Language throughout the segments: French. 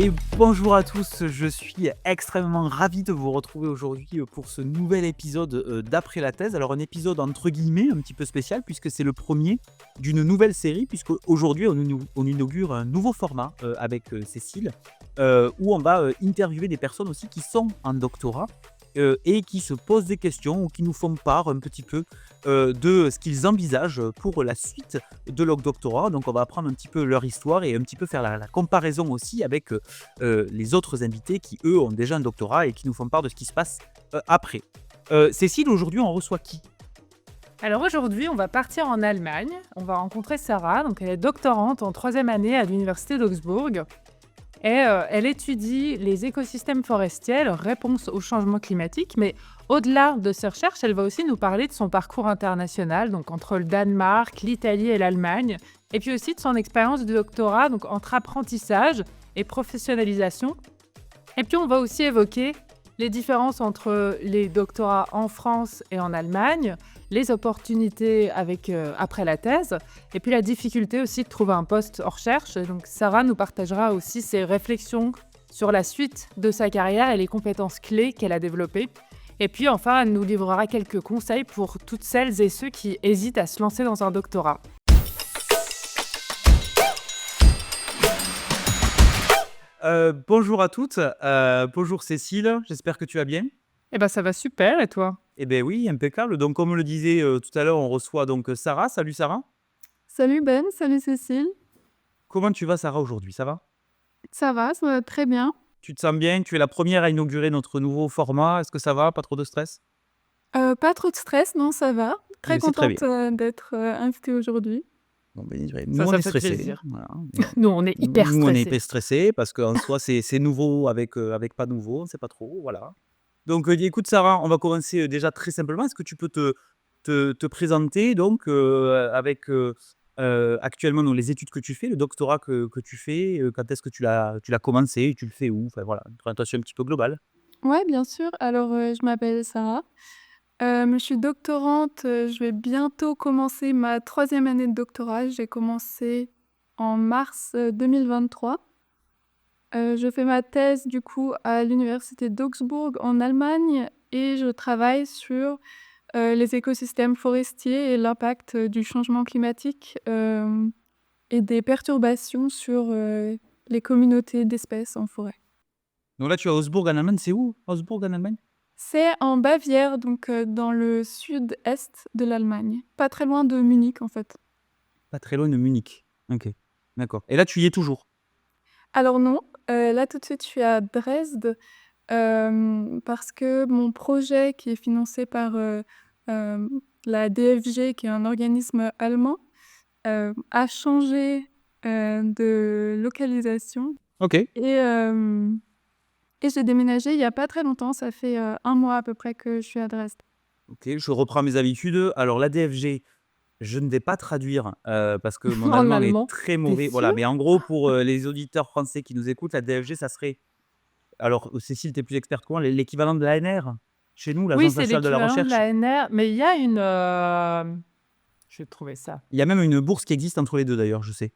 Et bonjour à tous, je suis extrêmement ravi de vous retrouver aujourd'hui pour ce nouvel épisode d'Après la thèse. Alors un épisode entre guillemets un petit peu spécial puisque c'est le premier d'une nouvelle série, puisque aujourd'hui on inaugure un nouveau format avec Cécile, où on va interviewer des personnes aussi qui sont en doctorat et qui se posent des questions ou qui nous font part un petit peu de ce qu'ils envisagent pour la suite de leur doctorat. Donc on va apprendre un petit peu leur histoire et un petit peu faire la comparaison aussi avec les autres invités qui, eux, ont déjà un doctorat et qui nous font part de ce qui se passe après. Cécile, aujourd'hui, on reçoit qui? Alors aujourd'hui, on va partir en Allemagne. On va rencontrer Sarah. Donc elle est doctorante en 3e année à l'université d'Augsbourg. Et elle étudie les écosystèmes forestiers, leur réponse au changement climatique. Mais au-delà de ses recherches, elle va aussi nous parler de son parcours international, donc entre le Danemark, l'Italie et l'Allemagne. Et puis aussi de son expérience de doctorat, donc entre apprentissage et professionnalisation. Et puis on va aussi évoquer les différences entre les doctorats en France et en Allemagne, les opportunités après la thèse, et puis la difficulté aussi de trouver un poste en recherche. Donc Sarah nous partagera aussi ses réflexions sur la suite de sa carrière et les compétences clés qu'elle a développées. Et puis enfin, elle nous livrera quelques conseils pour toutes celles et ceux qui hésitent à se lancer dans un doctorat. Bonjour à toutes, bonjour Cécile, j'espère que tu vas bien. Eh ben ça va super, et toi? Eh bien oui, impeccable. Donc comme le disait tout à l'heure, on reçoit donc Sarah. Salut Sarah. Salut Ben, salut Cécile. Comment tu vas Sarah aujourd'hui? Ça va? Ça va très bien. Tu te sens bien? Tu es la première à inaugurer notre nouveau format. Est-ce que ça va? Pas trop de stress? Pas trop de stress, non, ça va. Très C'est très bien. contente d'être invitée aujourd'hui. Bon, ben, nous, on Ça est fait stressés. plaisir. Voilà. Nous, on est hyper Nous, on est stressés. hyper stressés parce qu'en soi, c'est nouveau avec pas nouveau, on ne sait pas trop. Voilà. Donc, écoute, Sarah, on va commencer déjà très simplement. Est-ce que tu peux te présenter donc avec actuellement donc, les études que tu fais, le doctorat que tu fais, quand est-ce que tu l'as commencé, et tu le fais où? Enfin, voilà, une présentation un petit peu globale. Ouais, bien sûr. Alors, je m'appelle Sarah. Je suis doctorante. Je vais bientôt commencer ma 3e année de doctorat. J'ai commencé en mars 2023. Je fais ma thèse du coup à l'université d'Augsbourg en Allemagne et je travaille sur les écosystèmes forestiers et l'impact du changement climatique et des perturbations sur les communautés d'espèces en forêt. Donc là, tu es à Augsbourg en Allemagne. C'est où, Augsbourg en Allemagne? C'est en Bavière, donc dans le sud-est de l'Allemagne, pas très loin de Munich en fait. Pas très loin de Munich. Ok, d'accord. Et là, tu y es toujours? Alors non, là tout de suite je suis à Dresde parce que mon projet qui est financé par la DFG, qui est un organisme allemand, a changé de localisation Ok. et j'ai déménagé il y a pas très longtemps, ça fait 1 mois à peu près que je suis à Dresde. Ok, je reprends mes habitudes. Alors, la DFG, je ne vais pas traduire parce que mon En allemand est allemand. très T'es mauvais. Voilà, sûr? mais en gros, pour les auditeurs français qui nous écoutent, la DFG, ça serait. Alors, Cécile, tu es plus experte que moi, l'équivalent de l'ANR chez nous, Oui, l'Agence c'est nationale de la l'équivalent de recherche. l'ANR, mais il y a une... Je vais trouver ça. Il y a même une bourse qui existe entre les deux, d'ailleurs, je sais.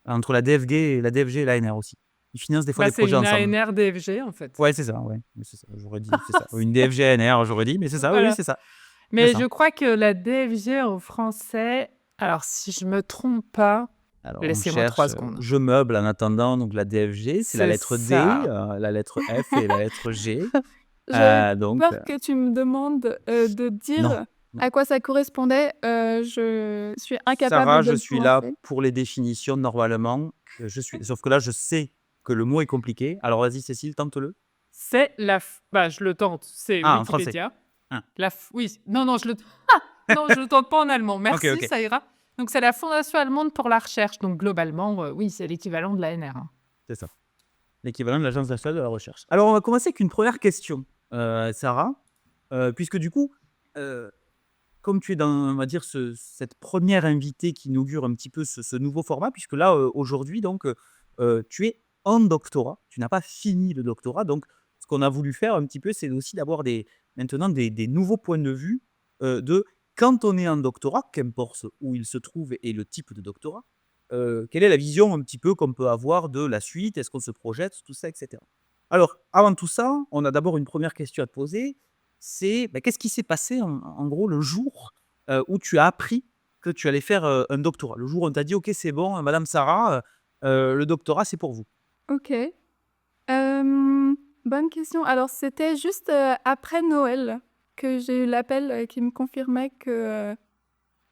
Entre la DFG et l'ANR aussi. Ils financent des fois Bah, des c'est projets une ensemble. ANR-DFG, en fait. Ouais, c'est ça, ouais. Mais c'est ça, j'aurais dit, c'est ça. Une DFG-ANR, j'aurais dit, mais c'est ça, oui, oui, Voilà. c'est ça. C'est Mais ça. je crois que la DFG en français... Alors, si je me trompe pas, Alors, on laissez-moi 3 cherche, secondes. je meuble en attendant, donc la DFG, c'est la C'est lettre D, ça. la lettre F et la lettre G. J'avais Donc, peur que tu me demandes de non, dire non. à quoi ça correspondait, je suis incapable Sarah, de je le suis là prononcer. pour les définitions normalement. Sauf que là, je sais que le mot est compliqué. Alors, vas-y, Cécile, tente-le. C'est la... Bah, je le tente. C'est Ah, en français. Wikipédia. Ah, Oui. Non, non, non, je le tente pas en allemand. ok, Merci, ok. ça ira. Donc, c'est la Fondation allemande pour la recherche. Donc, globalement, oui, c'est l'équivalent de l'ANR. C'est ça. L'équivalent de l'Agence nationale de la recherche. Alors, on va commencer avec une première question, Sarah. Puisque du coup, euh, comme tu es dans, on va dire, cette première invitée qui inaugure un petit peu ce nouveau format, puisque là, aujourd'hui, donc, tu es en doctorat, tu n'as pas fini le doctorat. Donc, ce qu'on a voulu faire un petit peu, c'est aussi d'avoir maintenant des nouveaux points de vue de quand on est en doctorat, qu'importe où il se trouve et le type de doctorat. quelle est la vision un petit peu qu'on peut avoir de la suite? Est-ce qu'on se projette? Tout ça, et cetera. Alors, avant tout ça, on a d'abord une première question à te poser, c'est, qu'est-ce qui s'est passé en gros le jour, où tu as appris que tu allais faire, un doctorat? Le jour où on t'a dit: «OK, c'est bon, madame Sarah, le doctorat, c'est pour vous». OK. Bonne question. Alors c'était juste, après Noël que j'ai eu l'appel, qui me confirmait que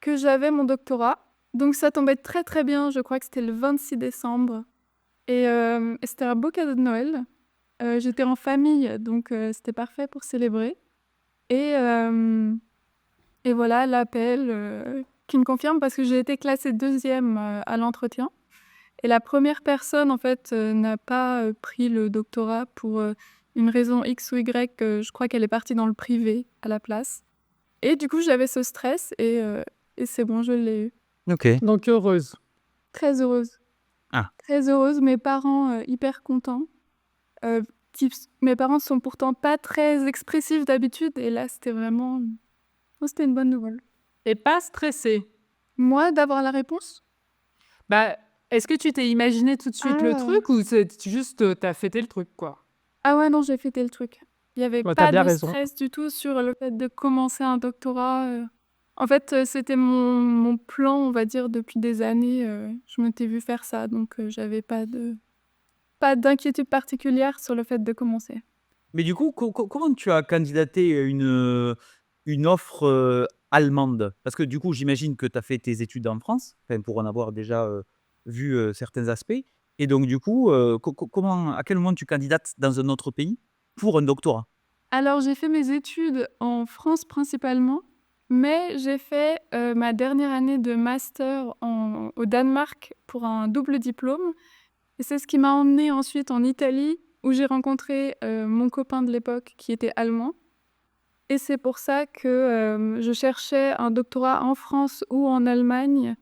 j'avais mon doctorat. Donc ça tombait très, très bien. Je crois que c'était le 26 décembre et c'était un beau cadeau de Noël. J'étais en famille, donc c'était parfait pour célébrer et hem et voilà l'appel, qui me confirme parce que j'ai été classée 2e, à l'entretien et la première personne en fait, n'a pas, pris le doctorat pour, une raison X ou Y, je crois qu'elle est partie dans le privé à la place et du coup j'avais ce stress et c'est bon, je l'ai eu. OK. Donc heureuse. Très heureuse. Ah. Très heureuse, mes parents, hyper contents, heu, mes parents sont pourtant pas très expressifs d'habitude et là c'était vraiment oh c'était une bonne nouvelle. Et pas stressée. Moi, d'avoir la réponse? Bah, est-ce que tu t'es imaginé tout de suite le Ah! truc ou c'est juste, tu fêté le truc, quoi? Ah ouais, non, j'ai fêté le truc. Il y avait Ouais, tu pas bien de raison. stress du tout sur le fait de commencer un doctorat, En fait, c'était mon plan, on va dire, depuis des années, je m'étais vue faire ça donc j'avais pas d'inquiétude particulière sur le fait de commencer. Mais du coup, comment tu as candidaté une offre, allemande? Parce que du coup, j'imagine que tu as fait tes études en France, enfin pour en avoir déjà, vu, certains aspects et donc du coup, comment à quel moment tu candidates dans un autre pays pour un doctorat? Alors j'ai fait mes études en France principalement, mais j'ai fait, ma dernière année de master au Danemark pour un double diplôme et c'est ce qui m'a emmenée ensuite en Italie où j'ai rencontré, mon copain de l'époque qui était allemand et c'est pour ça que, je cherchais un doctorat en France ou en Allemagne,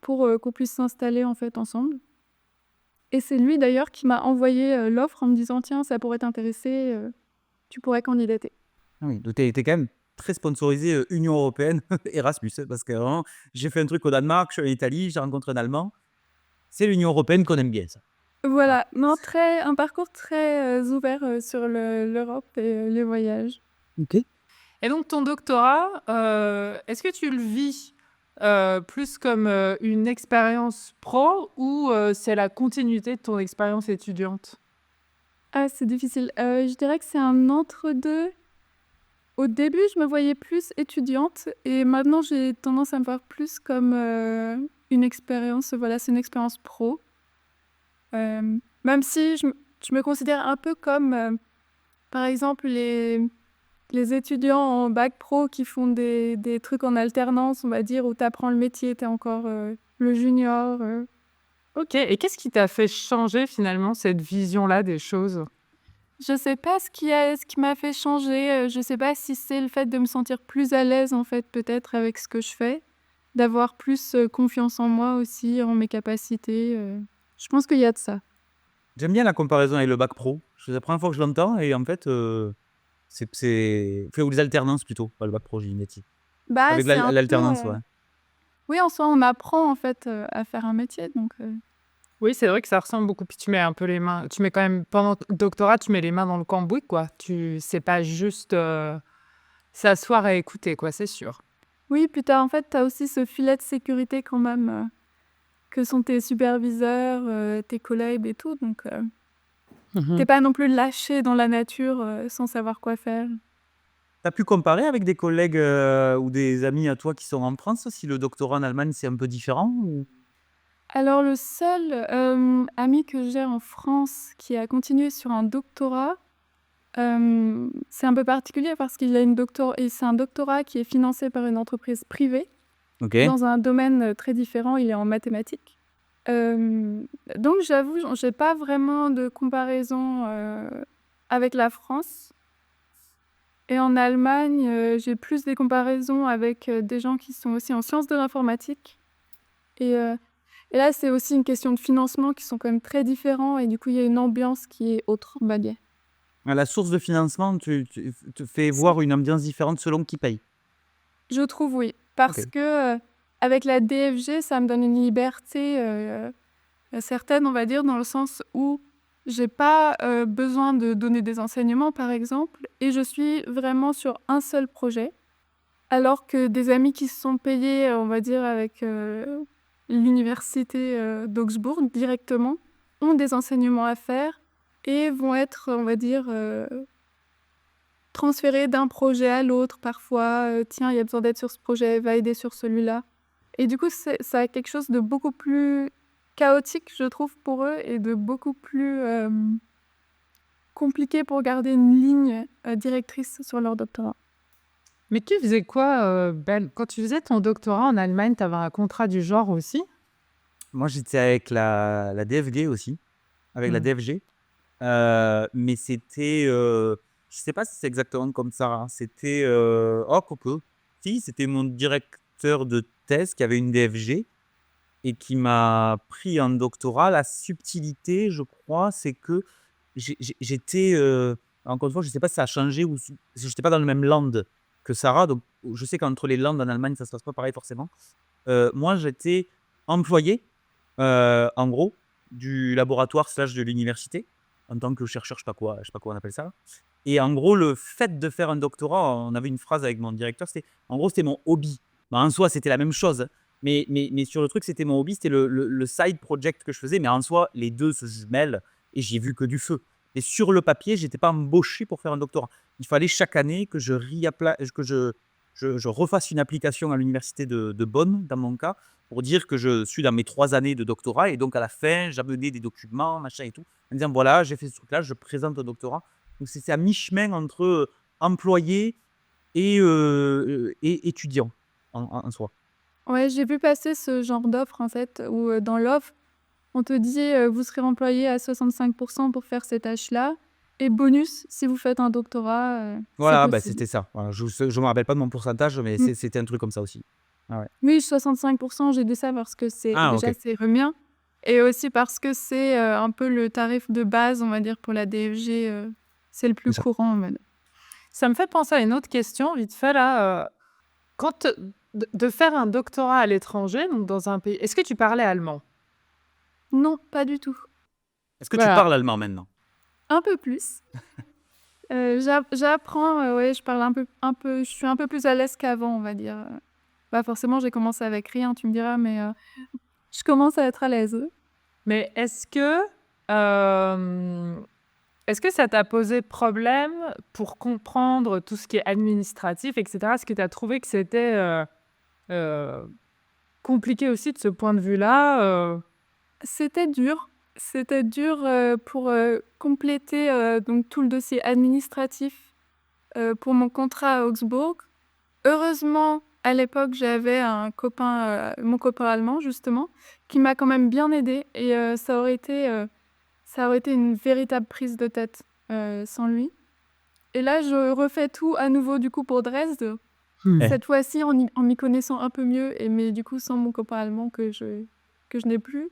pour, qu'on puisse s'installer en fait ensemble et c'est lui d'ailleurs qui m'a envoyé, l'offre en me disant: «Tiens, ça pourrait t'intéresser, tu pourrais candidater». Ah oui, donc tu es quand même très sponsorisé, Union européenne, Erasmus, parce que vraiment, j'ai fait un truc au Danemark, je suis en Italie, j'ai rencontré un Allemand. C'est l'Union européenne qu'on aime bien ça. Voilà. Voilà, non, un parcours très, ouvert, sur l'Europe et les voyages. OK. Et donc ton doctorat, est-ce que tu le vis, plus comme, une expérience pro ou, c'est la continuité de ton expérience étudiante? Ah, c'est difficile. Je dirais que c'est un entre-deux. Au début, je me voyais plus étudiante et maintenant j'ai tendance à me voir plus comme, une expérience, voilà, c'est une expérience pro. Même si je me considère un peu comme, par exemple, les étudiants en bac pro qui font des trucs en alternance, on va dire, où tu apprends le métier, tu es encore, le junior, OK, et qu'est-ce qui t'a fait changer finalement cette vision-là des choses? Je sais pas ce qui m'a fait changer, je sais pas si c'est le fait de me sentir plus à l'aise, en fait, peut-être avec ce que je fais, d'avoir plus, confiance en moi aussi, en mes capacités, je pense qu'il y a de ça. J'aime bien la comparaison avec le bac pro. C'est la première fois que je l'entends et en fait, c'est enfin ou les alternances plutôt, pas le bac pro, j'ai dit une bêtise. Bah, Avec c'est un peu, l'alternance, ouais. oui, en soi, on apprend, en fait, à faire un métier donc Oui, c'est vrai que ça ressemble beaucoup, puis tu mets quand même pendant le doctorat, tu mets les mains dans le cambouis, quoi. C'est pas juste, s'asseoir et écouter, quoi, c'est sûr. oui, puis en fait, tu as aussi ce filet de sécurité quand même, que sont tes superviseurs, tes collègues et tout donc tu pas non plus lâché dans la nature, sans savoir quoi faire. Tu as pu comparer avec des collègues, ou des amis à toi qui sont en France, si le doctorat en Allemagne, c'est un peu différent ou? Alors le seul, ami que j'ai en France qui a continué sur un doctorat, c'est un peu particulier parce qu'il a une doctor et c'est un doctorat qui est financé par une entreprise privée OK. dans un domaine, très différent, il est en mathématiques. Donc j'avoue, j'ai pas vraiment de comparaison, avec la France et en Allemagne, j'ai plus des comparaisons avec, des gens qui sont aussi en sciences de l'informatique et et là, c'est aussi une question de financement qui sont quand même très différents et du coup, il y a une ambiance qui est autre, on va dire. À la source de financement, tu te fais C'est voir une ambiance différente selon qui paye? Je trouve oui, parce OK. que, Avec la DFG, ça me donne une liberté certaine, on va dire, dans le sens où j'ai pas besoin de donner des enseignements, par exemple, et je suis vraiment sur un seul projet, alors que des amis qui se sont payés, on va dire, avec l'université d'Augsbourg directement, ont des enseignements à faire et vont être, on va dire, transférés d'un projet à l'autre parfois. Tiens, il y a besoin d'aide sur ce projet, va aider sur celui-là. Et du coup, ça a quelque chose de beaucoup plus chaotique, je trouve, pour eux, et de beaucoup plus compliqué pour garder une ligne directrice sur leur doctorat. Mais tu faisais quoi, Ben? Quand tu faisais ton doctorat en Allemagne, tu avais un contrat du genre aussi? Moi, j'étais avec la DFG aussi, avec la Hmm. DFG. Mais c'était, je sais pas si c'est exactement comme ça, hein. C'était, oh, quoique. Si, c'était mon directeur de thèse qui avait une DFG et qui m'a pris en doctorat. La subtilité, je crois, c'est que j'étais, encore une fois, je sais pas si ça a changé ou si j'étais pas dans le même land que Sarah. Donc, je sais qu'entre les lands en Allemagne, ça se passe pas pareil forcément. Moi, j'étais employé, en gros, du laboratoire slash de l'université, en tant que chercheur, je sais pas quoi on appelle ça. Et en gros, le fait de faire un doctorat, on avait une phrase avec mon directeur, c'était, en gros, c'était mon hobby. Bah, en soi, c'était la même chose, hein. Mais sur le truc, c'était mon hobby, c'était le side project que je faisais. Mais en soi, les deux se mêlent et j'ai vu que du feu. Et sur le papier, j'étais pas embauché pour faire un doctorat. Il fallait chaque année que je refasse une application à l'université de Bonn, dans mon cas, pour dire que je suis dans mes 3 années de doctorat. Et donc, à la fin, j'amenais des documents, machin et tout, en disant voilà, j'ai fait ce truc-là, je présente un doctorat. Donc, c'est à mi-chemin entre employé et étudiant en soi. Ouais, j'ai vu passer ce genre d'offre, en fait, où dans l'offre, on te dit vous serez employé à 65% pour faire ces tâches-là, et bonus, si vous faites un doctorat, c'est Voilà, bah, possible. c'était ça. Voilà, je me rappelle pas de mon pourcentage, mais Mm. c'était un truc comme ça aussi. Ah ouais. Oui, 65%, j'ai dit ça parce que Ah, ok. c'est bien, et aussi parce que c'est un peu le tarif de base, on va dire, pour la DFG, c'est le plus C'est ça. courant. En mode. Ça me fait penser à une autre question, vite fait, là. Quand de faire un doctorat à l'étranger, donc dans un pays, est-ce que tu parlais allemand? Non, pas du tout. Est-ce que tu Voilà. parles allemand maintenant? Un peu plus. J'apprends, ouais, je parle je suis un peu plus à l'aise qu'avant, on va dire. Bah, forcément, j'ai commencé avec rien, tu me diras, mais je commence à être à l'aise. Mais est-ce que ça t'a posé problème pour comprendre tout ce qui est administratif, etc.? Est-ce que tu as trouvé que c'était euh, compliqué aussi de ce point de vue-là? C'était dur. C'était dur pour compléter donc tout le dossier administratif pour mon contrat à Augsbourg. Heureusement, à l'époque, j'avais mon copain allemand, justement, qui m'a quand même bien aidée. Et ça aurait été une véritable prise de tête sans lui. Et là, je refais tout à nouveau, du coup, pour Dresde. Eh. Cette fois-ci, en m'y connaissant un peu mieux, mais du coup, sans mon copain allemand que je n'ai plus.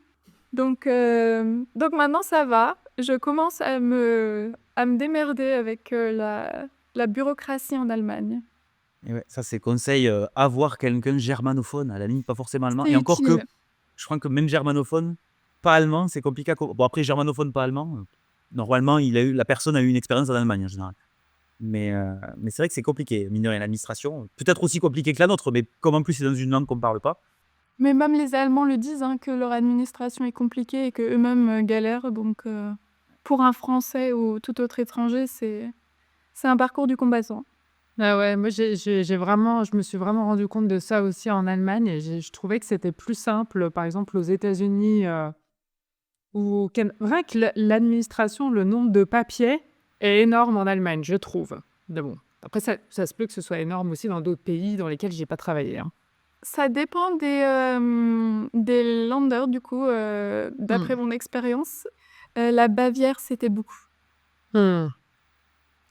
Donc maintenant, ça va. Je commence à me démerder avec la bureaucratie en Allemagne. Et ouais, ça, c'est conseil, avoir quelqu'un germanophone, à la limite, pas forcément allemand. C'est Et encore que, utile. je crois que même germanophone, pas allemand, c'est compliqué bon, après, germanophone, pas allemand, normalement, la personne a eu une expérience en Allemagne, en général. Mais c'est vrai que c'est compliqué, mine de rien, l'administration. Peut-être aussi compliqué que la nôtre, mais comme en plus, c'est dans une langue qu'on ne parle pas. Mais même les Allemands le disent, hein, que leur administration est compliquée et qu'eux-mêmes galèrent. Donc, pour un Français ou tout autre étranger, c'est un parcours du combattant. Ah ouais, moi je me suis vraiment rendu compte de ça aussi en Allemagne et je trouvais que c'était plus simple, par exemple aux États-Unis, ou rien que l'administration, le nombre de papiers est énorme en Allemagne, je trouve. Mais bon, après ça se peut que ce soit énorme aussi dans d'autres pays dans lesquels j'ai pas travaillé, hein. Ça dépend des Länder, du coup, d'après mon expérience. La Bavière, c'était beaucoup. Hmm.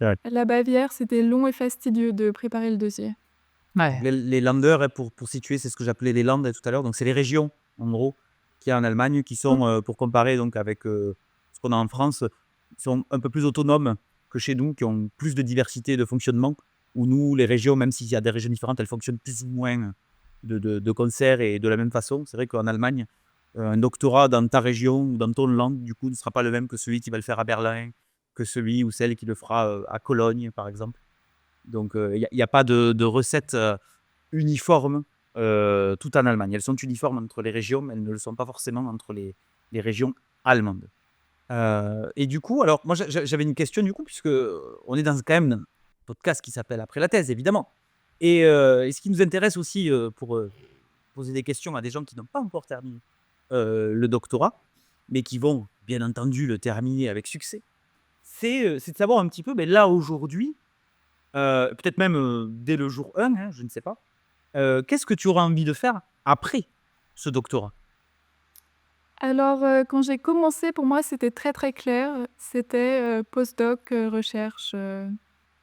La Bavière, c'était long et fastidieux de préparer le dossier. Ouais. Les Länder, hein, pour situer, c'est ce que j'appelais les Landes tout à l'heure. Donc, c'est les régions, en gros, qu'il y a en Allemagne, qui sont, pour comparer donc avec ce qu'on a en France, qui sont un peu plus autonomes que chez nous, qui ont plus de diversité de fonctionnement. Où nous, les régions, même s'il y a des régions différentes, elles fonctionnent plus ou moins de concert et de la même façon. C'est vrai qu'en Allemagne, un doctorat dans ta région ou dans ton langue, du coup, ne sera pas le même que celui qui va le faire à Berlin, que celui ou celle qui le fera à Cologne, par exemple. Donc, il n'y a pas de recette uniforme tout en Allemagne. Elles sont uniformes entre les régions, mais elles ne le sont pas forcément entre les régions allemandes. Et du coup, alors, moi, j'avais une question, du coup, puisque on est dans quand même un podcast qui s'appelle Après la thèse, évidemment. Et ce qui nous intéresse aussi pour poser des questions à des gens qui n'ont pas encore terminé le doctorat, mais qui vont, bien entendu, le terminer avec succès, c'est de savoir un petit peu, ben, là, aujourd'hui, peut-être même dès le jour 1, hein, je ne sais pas, qu'est-ce que tu auras envie de faire après ce doctorat? Alors, quand j'ai commencé, pour moi, c'était très, très clair. C'était, postdoc, recherche,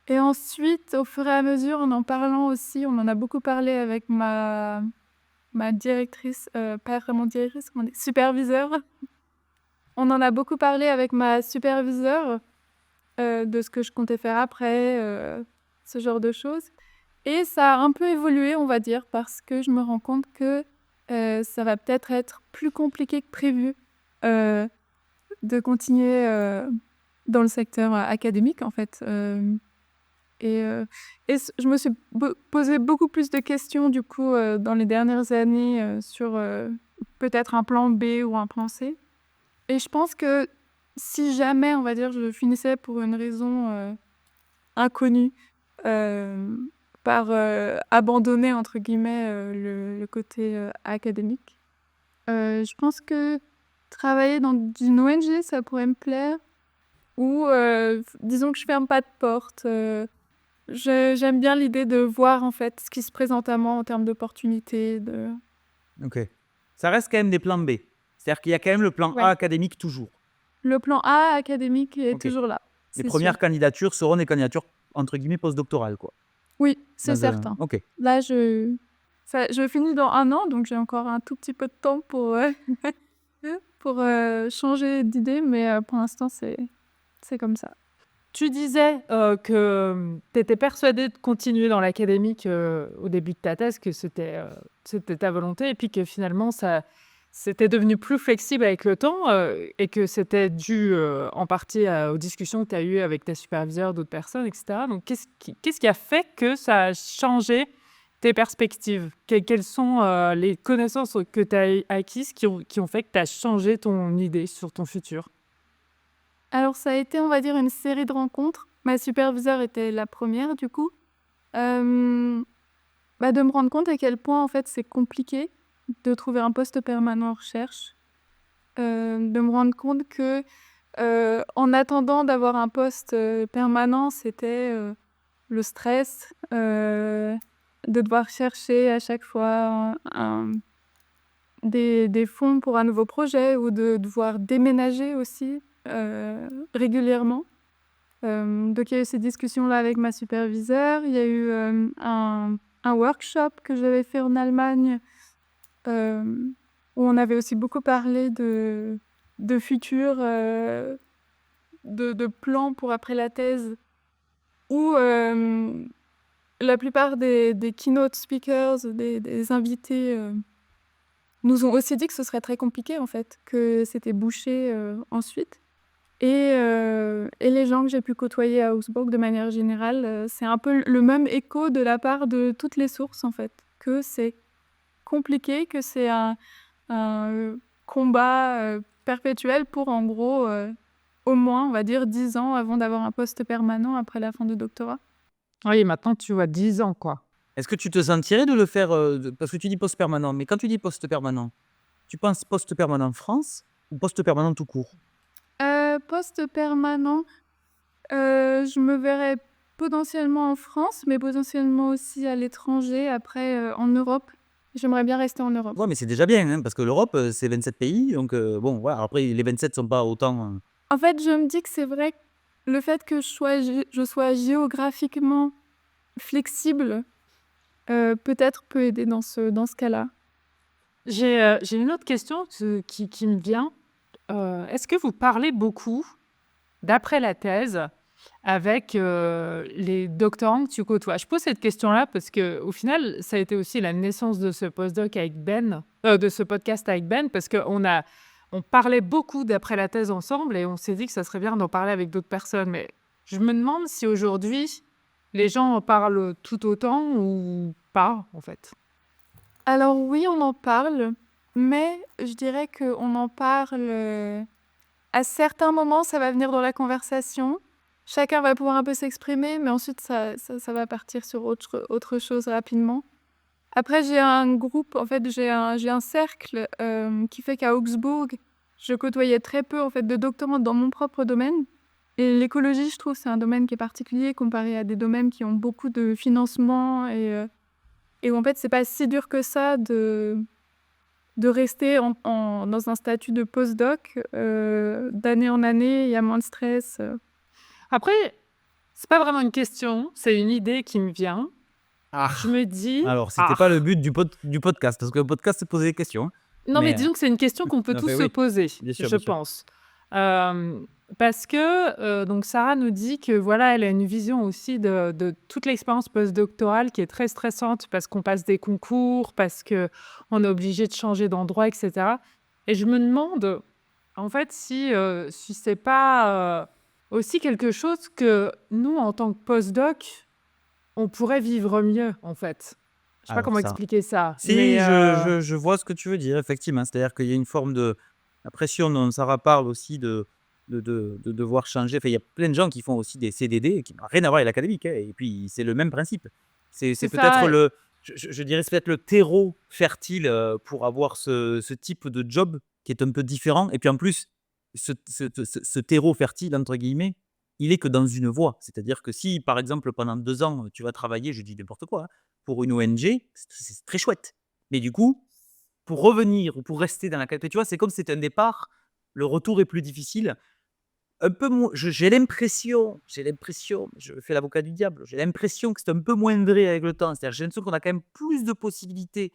et ensuite, au fur et à mesure, en parlant aussi, on en a beaucoup parlé avec ma directrice, pas vraiment directrice, comment on dit? Superviseure. On en a beaucoup parlé avec ma superviseure, de ce que je comptais faire après, ce genre de choses. Et ça a un peu évolué, on va dire, parce que je me rends compte que, ça va peut-être être plus compliqué que prévu, heu, de continuer, dans le secteur académique, en fait, je me suis posé beaucoup plus de questions, du coup, dans les dernières années, sur, peut-être un plan B ou un plan C. Et je pense que si jamais, on va dire, je finissais pour une raison, inconnue, hem, par, «abandonner» entre guillemets, le côté, académique, je pense que travailler dans une ONG, ça pourrait me plaire, ou, disons que je ferme pas de porte, j'aime bien l'idée de voir, en fait, ce qui se présente à moi en termes d'opportunités, de Ok. Ça reste quand même des plans B. C'est-à-dire qu'il y a quand même le plan A ouais. académique toujours. Le plan A académique est Ok. toujours là, Les c'est sûr. premières candidatures seront des candidatures entre guillemets postdoctorales, quoi. Oui, c'est certain. Ok. Là, je finis dans 1 an, donc j'ai encore un tout petit peu de temps pour, pour, changer d'idée, mais, pour l'instant, c'est comme ça. Tu disais que tu étais persuadée de continuer dans l'académique au début de ta thèse, que c'était ta volonté, et puis que finalement, c'était devenu plus flexible avec le temps et que c'était dû en partie aux discussions que tu as eues avec ta superviseure, d'autres personnes, etc. Donc, qu'est-ce qui a fait que ça a changé tes perspectives? Quelles sont les connaissances que tu as acquises qui ont fait que tu as changé ton idée sur ton futur? Alors ça a été, on va dire, une série de rencontres. Ma superviseure était la première, du coup. Hem, de me rendre compte à quel point, en fait, c'est compliqué de trouver un poste permanent en recherche. De me rendre compte que, en attendant d'avoir un poste, permanent, c'était, le stress, de devoir chercher à chaque fois des fonds pour un nouveau projet, ou de devoir déménager aussi, régulièrement. Donc il y a eu ces discussions-là avec ma superviseure. Il y a eu, un workshop que j'avais fait en Allemagne, où on avait aussi beaucoup parlé de futur, de plans pour après la thèse, où, la plupart des keynote speakers, des invités, nous ont aussi dit que ce serait très compliqué, en fait, que c'était bouché, ensuite. Et les gens que j'ai pu côtoyer à Augsbourg de manière générale, c'est un peu le même écho de la part de toutes les sources, en fait, que c'est compliqué, que c'est un combat, perpétuel pour, en gros, au moins, on va dire 10 ans avant d'avoir un poste permanent après la fin du doctorat. Oui, maintenant tu vois 10 ans, quoi. Est-ce que tu te sentirais de le faire parce que tu dis poste permanent, mais quand tu dis poste permanent, tu penses poste permanent France ou poste permanent tout court? Poste permanent, je me verrais potentiellement en France, mais potentiellement aussi à l'étranger, après, en Europe. J'aimerais bien rester en Europe. Ouais, mais c'est déjà bien, hein, parce que l'Europe, c'est 27 pays, donc bon, voilà. Après, les 27 sont pas autant. En fait, je me dis que c'est vrai que le fait que je sois géographiquement flexible, peut-être peut aider dans ce cas-là. J'ai une autre question qui me vient. Est-ce que vous parlez beaucoup, d'après la thèse, avec les doctorants que tu côtoies? Je pose cette question-là parce que au final, ça a été aussi la naissance de ce postdoc avec Ben, de ce podcast avec Ben, parce on parlait beaucoup d'après la thèse ensemble et on s'est dit que ça serait bien d'en parler avec d'autres personnes. Mais je me demande si aujourd'hui, les gens en parlent tout autant ou pas, en fait. Alors oui, on en parle, mais je dirais qu'on en parle, à certains moments, ça va venir dans la conversation. Chacun va pouvoir un peu s'exprimer, mais ensuite ça va partir sur autre chose rapidement. Après, j'ai un groupe, en fait, j'ai un cercle qui fait qu'à Augsbourg, je côtoyais très peu en fait, de doctorants dans mon propre domaine. Et l'écologie, je trouve, c'est un domaine qui est particulier comparé à des domaines qui ont beaucoup de financement et où en fait, c'est pas si dur que ça de rester dans un statut de postdoc d'année en année. Il y a moins de stress. Après, c'est pas vraiment une question, c'est une idée qui me vient. Ah, Je me dis... alors, c'était pas le but du podcast, parce que le podcast, c'est de poser des questions. Non, mais Mais, disons que c'est une question qu'on peut tout à tous fait, se oui. poser, Bien sûr, je bien sûr. pense. Parce que donc Sarah nous dit que voilà, elle a une vision aussi de toute l'expérience postdoctorale qui est très stressante parce qu'on passe des concours, parce qu'on est obligé de changer d'endroit, etc. Et je me demande, en fait, si c'est pas aussi quelque chose que nous, en tant que postdoc, on pourrait vivre mieux, en fait. Je sais pas Alors comment ça, expliquer ça, si, mais je vois ce que tu veux dire, effectivement. C'est-à-dire qu'il y a une forme de la pression dont Sarah parle aussi de devoir changer. Enfin, il y a plein de gens qui font aussi des CDD qui n'ont rien à voir avec l'académique, hein, et puis, c'est le même principe. C'est c'est peut-être ça. je dirais, c'est peut-être le terreau fertile pour avoir ce type de job qui est un peu différent. Et puis en plus, ce terreau fertile, entre guillemets, il est que dans une voie. C'est-à-dire que si, par exemple, pendant 2 ans, tu vas travailler, je dis n'importe quoi, hein, pour une ONG, c'est très chouette. Mais du coup, pour revenir ou pour rester dans la qualité, tu vois, c'est comme si c'était un départ, le retour est plus difficile. Un peu moins, j'ai l'impression, je fais l'avocat du diable, j'ai l'impression que c'est un peu moins vrai avec le temps. C'est-à-dire, j'ai l'impression qu'on a quand même plus de possibilités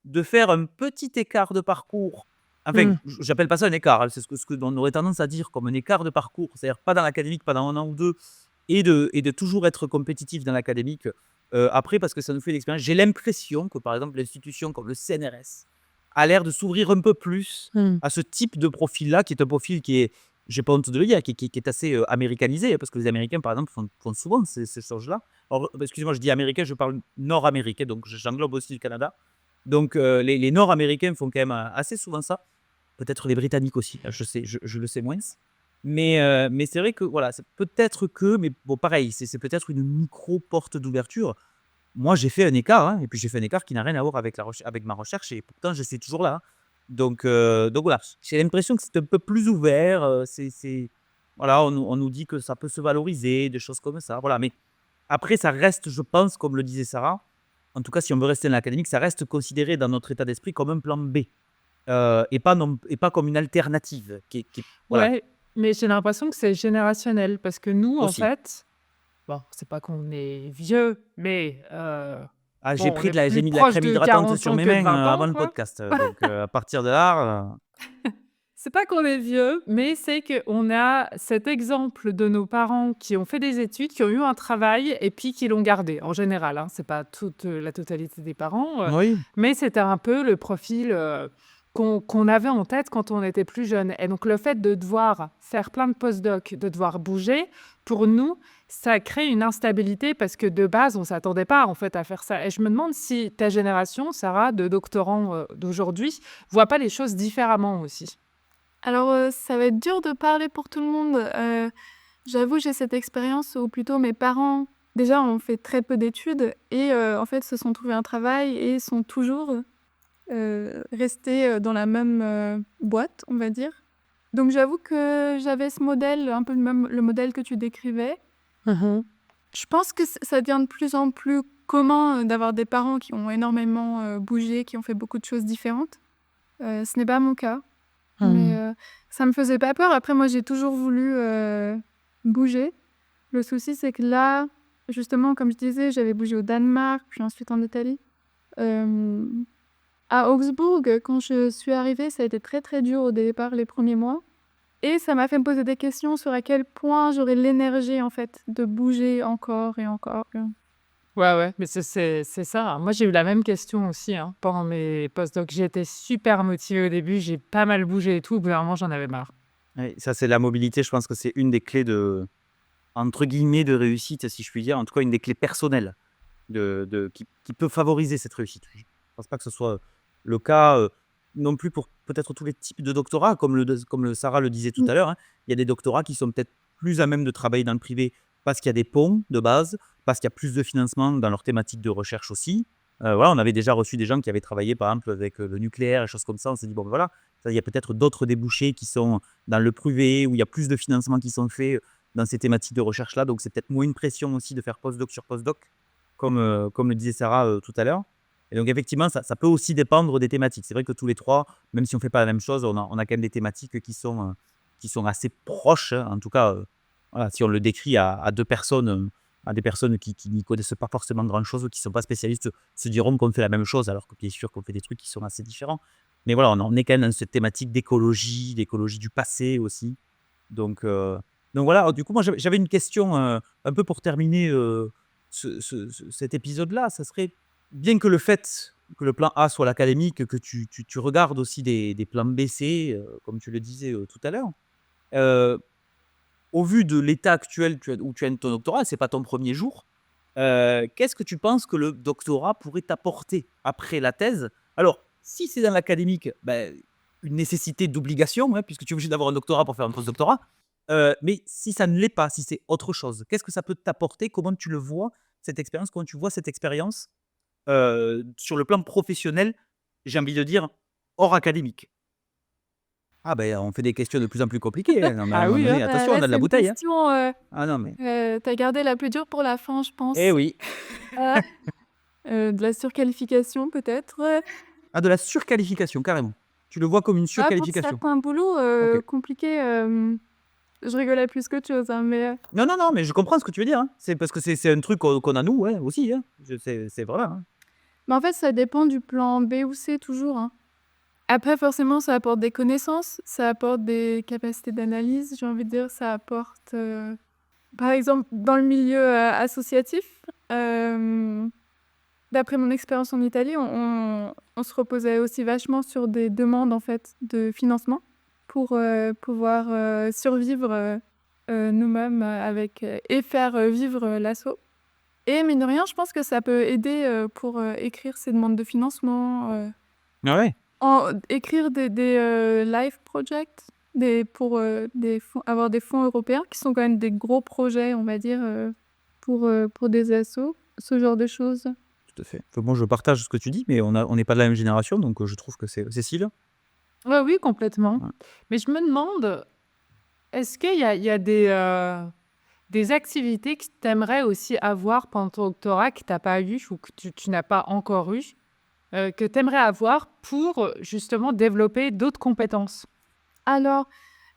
de faire un petit écart de parcours. Enfin, Mm. j'appelle pas ça un écart, hein, c'est ce que on aurait tendance à dire comme un écart de parcours. C'est-à-dire pas dans l'académique, pas dans un an ou deux, et de toujours être compétitif dans l'académique après, parce que ça nous fait l'expérience. J'ai l'impression que, par exemple, l'institution comme le CNRS a l'air de s'ouvrir un peu plus Mm. à ce type de profil-là, qui est un profil qui est, j'ai pas honte de le dire, qui est assez américanisé, hein, parce que les Américains, par exemple, font souvent ces choses-là. Alors, excusez-moi, je dis américain, je parle nord-américain, donc j'englobe aussi le Canada. Donc, les Nord-Américains font quand même assez souvent ça. Peut-être les Britanniques aussi, je le sais moins. Mais c'est vrai que, voilà, c'est peut-être que, mais bon, pareil, c'est peut-être une micro-porte d'ouverture. Moi, j'ai fait un écart, hein, et puis j'ai fait un écart qui n'a rien à voir avec, avec ma recherche, et pourtant, je suis toujours là, hein. Donc voilà, j'ai l'impression que c'est un peu plus ouvert. Voilà, on nous dit que ça peut se valoriser, des choses comme ça. Voilà, mais après, ça reste, je pense, comme le disait Sarah, en tout cas, si on veut rester dans l'académique, ça reste considéré dans notre état d'esprit comme un plan B, et pas comme une alternative. Voilà, Ouais, mais j'ai l'impression que c'est générationnel parce que nous, en aussi. fait, bon, c'est pas qu'on est vieux, mais Ah, bon, on est j'ai plus mis de la proche crème de hydratante 40 sur ans mes que de mains 20 avant ans, le quoi. podcast. Donc, à partir de là, C'est pas qu'on est vieux, mais c'est qu'on a cet exemple de nos parents qui ont fait des études, qui ont eu un travail et puis qui l'ont gardé, en général, hein. C'est pas toute la totalité des parents, oui. mais c'était un peu le profil qu'on avait en tête quand on était plus jeune. Et donc le fait de devoir faire plein de post-doc, de devoir bouger, pour nous, ça crée une instabilité parce que de base, on s'attendait pas en fait à faire ça. Et je me demande si ta génération, Sarah, de doctorants d'aujourd'hui, voit pas les choses différemment aussi. Alors, ça va être dur de parler pour tout le monde. J'avoue, j'ai cette expérience où plutôt mes parents, déjà, ont fait très peu d'études et en fait, se sont trouvés un travail et sont toujours restés dans la même boîte, on va dire. Donc, j'avoue que j'avais ce modèle, un peu le modèle que tu décrivais. Je pense que ça devient de plus en plus commun d'avoir des parents qui ont énormément bougé, qui ont fait beaucoup de choses différentes. Ce n'est pas mon cas. Mais ça me faisait pas peur. Après, moi, j'ai toujours voulu bouger. Le souci, c'est que là, justement, comme je disais, j'avais bougé au Danemark, puis ensuite en Italie. À Augsbourg, quand je suis arrivée, ça a été très très dur au départ, les premiers mois. Et ça m'a fait me poser des questions sur à quel point j'aurais l'énergie, en fait, de bouger encore et encore. Ouais, mais c'est ça, hein. Moi, j'ai eu la même question aussi, hein, pendant mes post-docs. J'étais super motivée au début, j'ai pas mal bougé et tout. Au bout d'un moment, j'en avais marre. Oui, ça, c'est la mobilité. Je pense que c'est une des clés entre guillemets, de réussite, si je puis dire. En tout cas, une des clés personnelles qui peut favoriser cette réussite. Je ne pense pas que ce soit le cas non plus pour peut-être tous les types de doctorats, comme Sarah le disait tout Mm. à l'heure, hein. Il y a des doctorats qui sont peut-être plus à même de travailler dans le privé parce qu'il y a des ponts de base, parce qu'il y a plus de financement dans leur thématique de recherche aussi. Voilà, on avait déjà reçu des gens qui avaient travaillé, par exemple, avec le nucléaire, des choses comme ça. On s'est dit, bon, ben voilà, il y a peut-être d'autres débouchés qui sont dans le privé, où il y a plus de financement qui sont faits dans ces thématiques de recherche-là. Donc, c'est peut-être moins une pression aussi de faire postdoc sur postdoc, comme le disait Sarah tout à l'heure. Et donc, effectivement, ça peut aussi dépendre des thématiques. C'est vrai que tous les trois, même si on ne fait pas la même chose, on a quand même des thématiques qui sont assez proches, hein. En tout cas, voilà, si on le décrit à deux personnes, à des personnes qui n'y connaissent pas forcément grand-chose, qui ne sont pas spécialistes, se diront qu'on fait la même chose, alors que bien sûr qu'on fait des trucs qui sont assez différents. Mais voilà, on est quand même dans cette thématique d'écologie du passé aussi. Donc voilà, du coup, moi j'avais une question un peu pour terminer cet épisode-là. Ça serait, bien que le fait que le plan A soit l'académique, que tu regardes aussi des plans B, C, comme tu le disais tout à l'heure. euh, Au vu de l'état actuel où tu as ton doctorat, c'est pas ton premier jour, qu'est-ce que tu penses que le doctorat pourrait t'apporter après la thèse? Alors, si c'est dans l'académique, ben, une nécessité d'obligation, hein, puisque tu es obligé d'avoir un doctorat pour faire un post-doctorat. Mais si ça ne l'est pas, si c'est autre chose, qu'est-ce que ça peut t'apporter? Comment tu le vois, cette expérience? Comment tu vois cette expérience sur le plan professionnel, j'ai envie de dire, hors académique? Ah ben, on fait des questions de plus en plus compliquées, hein. Non, mais à un Ah moment oui, donné, hein. attention, on Là, a de c'est la une bouteille, hein. question. Ah non, mais. T'as gardé la plus dure pour la fin, je pense. Eh oui. Ah, de la surqualification, peut-être. Ah, de la surqualification, carrément. Tu le vois comme une Ah, pour surqualification. certains boulots Ok. compliqués, je rigolais plus qu'autre chose, hein, mais Non, mais je comprends ce que tu veux dire, hein. C'est parce que c'est un truc qu'on a nous, ouais, aussi, hein. C'est voilà, hein. en fait, ça dépend du plan B ou C toujours, hein. Après, forcément, ça apporte des connaissances, ça apporte des capacités d'analyse, j'ai envie de dire, ça apporte, par exemple, dans le milieu associatif, d'après mon expérience en Italie, on se reposait aussi vachement sur des demandes en fait de financement pour pouvoir survivre nous-mêmes avec et faire vivre l'asso. Et mine de rien, je pense que ça peut aider pour écrire ces demandes de financement, Ah ouais. écrire des life projects, pour avoir des fonds européens qui sont quand même des gros projets, on va dire, pour des assos, ce genre de choses. Tout à fait. Enfin, moi, je partage ce que tu dis, mais on n'est pas de la même génération, donc je trouve que c'est Cécile. Ouais, oui, complètement. Ouais. Mais je me demande, est-ce qu'il y a des activités que tu aimerais aussi avoir pendant ton doctorat que tu n'as pas eu ou que tu n'as pas encore eu, que tu aimerais avoir pour justement développer d'autres compétences? Alors,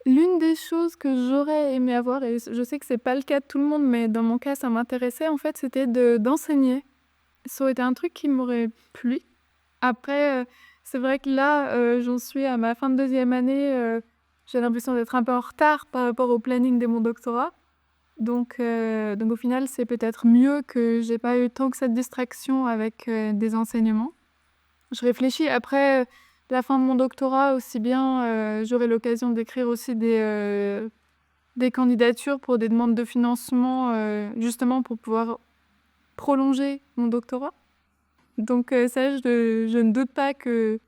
l'une des choses que j'aurais aimé avoir, et je sais que c'est pas le cas de tout le monde, mais dans mon cas, ça m'intéressait, en fait, c'était d'enseigner. Ça aurait été un truc qui m'aurait plu. Après, c'est vrai que là, j'en suis à ma fin de deuxième année, j'ai l'impression d'être un peu en retard par rapport au planning de mon doctorat. Donc au final, c'est peut-être mieux que j'ai pas eu tant que cette distraction avec des enseignements. Je réfléchis après la fin de mon doctorat, aussi bien j'aurai l'occasion d'écrire aussi des candidatures pour des demandes de financement, justement pour pouvoir prolonger mon doctorat. Donc ça, je ne doute pas que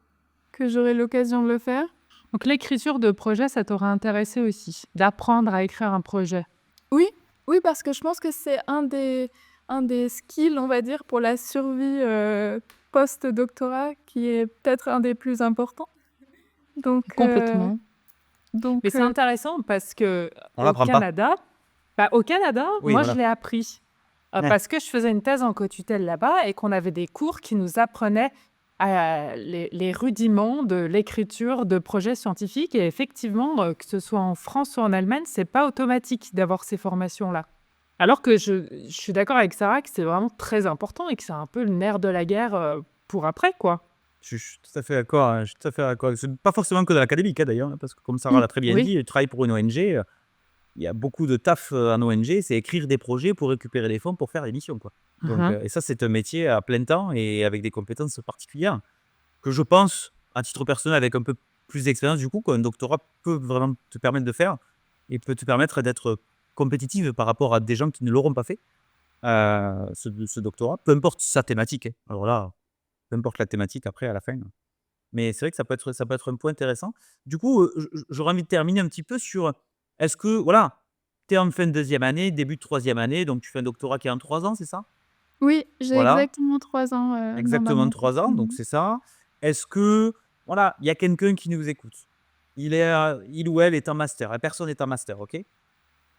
j'aurai l'occasion de le faire. Donc l'écriture de projet, ça t'aurait intéressé aussi, d'apprendre à écrire un projet. Oui, parce que je pense que c'est un des skills, on va dire, pour la survie post-doctorat, qui est peut-être un des plus importants. Donc, Complètement. donc Mais c'est intéressant parce que On au l'apprend pas. Canada, au Canada, Oui, moi, voilà. je l'ai appris Ouais. parce que je faisais une thèse en co-tutelle là-bas et qu'on avait des cours qui nous apprenaient les rudiments de l'écriture de projets scientifiques. Et effectivement, que ce soit en France ou en Allemagne, c'est pas automatique d'avoir ces formations-là. Alors que je suis d'accord avec Sarah que c'est vraiment très important et que c'est un peu le nerf de la guerre pour après, quoi. Je suis tout à fait d'accord, hein, je suis tout à fait d'accord. C'est pas forcément que dans l'académique, hein, d'ailleurs, hein, parce que comme Sarah l'a très bien Oui. dit, elle travaille pour une ONG, il y a beaucoup de taf, en ONG, c'est écrire des projets pour récupérer des fonds pour faire des missions, quoi. Donc Mhm. et ça, c'est un métier à plein temps et avec des compétences particulières que je pense, à titre personnel, avec un peu plus d'expérience du coup, qu'un doctorat peut vraiment te permettre de faire et peut te permettre d'être compétitive par rapport à des gens qui ne l'auront pas fait, ce doctorat, peu importe sa thématique, hein. Alors là, peu importe la thématique après à la fin, hein. Mais c'est vrai que ça peut être un point intéressant. Du coup, j'aurais envie de terminer un petit peu sur, est-ce que voilà, tu es en fin de 2e année, début de 3e année, donc tu fais un doctorat qui est en 3 ans, c'est ça? Oui, j'ai Voilà, exactement 3 ans, exactement normalement pour 3 ans, donc terminer. c'est ça. Est-ce que voilà, il y a quelqu'un qui nous écoute, il ou elle est en master, la personne est en master, OK?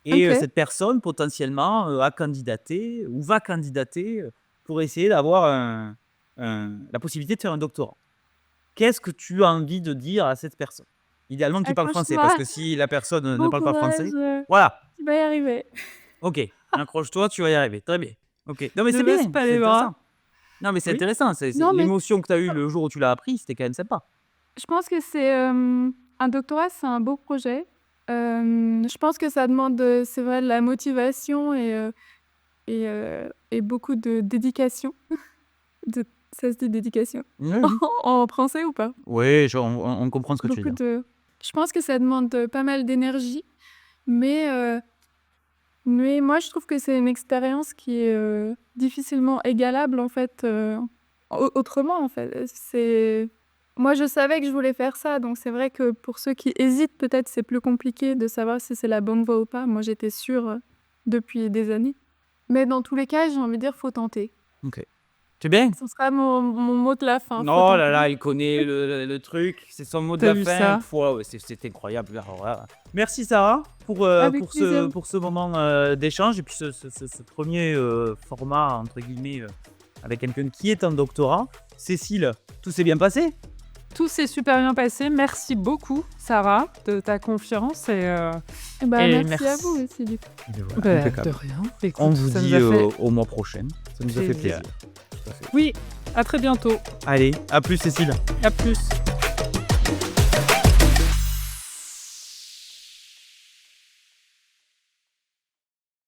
Et OK. cette personne potentiellement, a candidaté ou va candidater, pour essayer d'avoir la possibilité de faire un doctorat. Qu'est-ce que tu as envie de dire à cette personne? Idéalement qui parle français, parce Accroche-toi, que si la personne, ne bon parle pas courage, français voilà, tu vas y arriver. OK, accroche-toi, tu vas y arriver, très bien. OK. Non mais Ne c'est baisse bien, pas c'est les bras. intéressant. Non mais c'est Oui. intéressant, c'est Non, mais l'émotion que tu as eue le jour où tu l'as appris, c'était quand même sympa. je pense que c'est, un doctorat, c'est un beau projet. Je pense que ça demande, c'est vrai, de la motivation et beaucoup de dédication. De Ça se dit dédication? Oui, oui. En français ou pas? Oui, on comprend ce que tu veux Beaucoup dire. de Je pense que ça demande, pas mal d'énergie, mais moi je trouve que c'est une expérience qui est, difficilement égalable en fait, autrement en fait. Moi je savais que je voulais faire ça, donc c'est vrai que pour ceux qui hésitent, peut-être c'est plus compliqué de savoir si c'est la bonne voie ou pas. Moi j'étais sûre, depuis des années. Mais dans tous les cas, j'ai envie de dire: «Faut tenter». OK. C'est bien? Ce sera mon mot de la fin, faut Oh là tenter. là, il connaît le truc, c'est son mot de T'as la vu fin. ça? Ouais, ouais, c'est incroyable. Alors là, merci Sarah Avec plaisir. pour ce moment, d'échange et puis ce 1er, format entre guillemets, avec quelqu'un qui est en doctorat. Cécile, tout s'est bien passé? Tout s'est super bien passé. Merci beaucoup, Sarah, de ta confiance Et bah, et merci à vous merci. aussi du coup. Et beh voilà, Bah, de impeccable. rien. On Écoute, vous ça dit, nous a fait au mois prochain. Ça nous a fait plaisir. plaisir. Tout à fait. Oui, à très bientôt. Allez, à plus Cécile. À plus.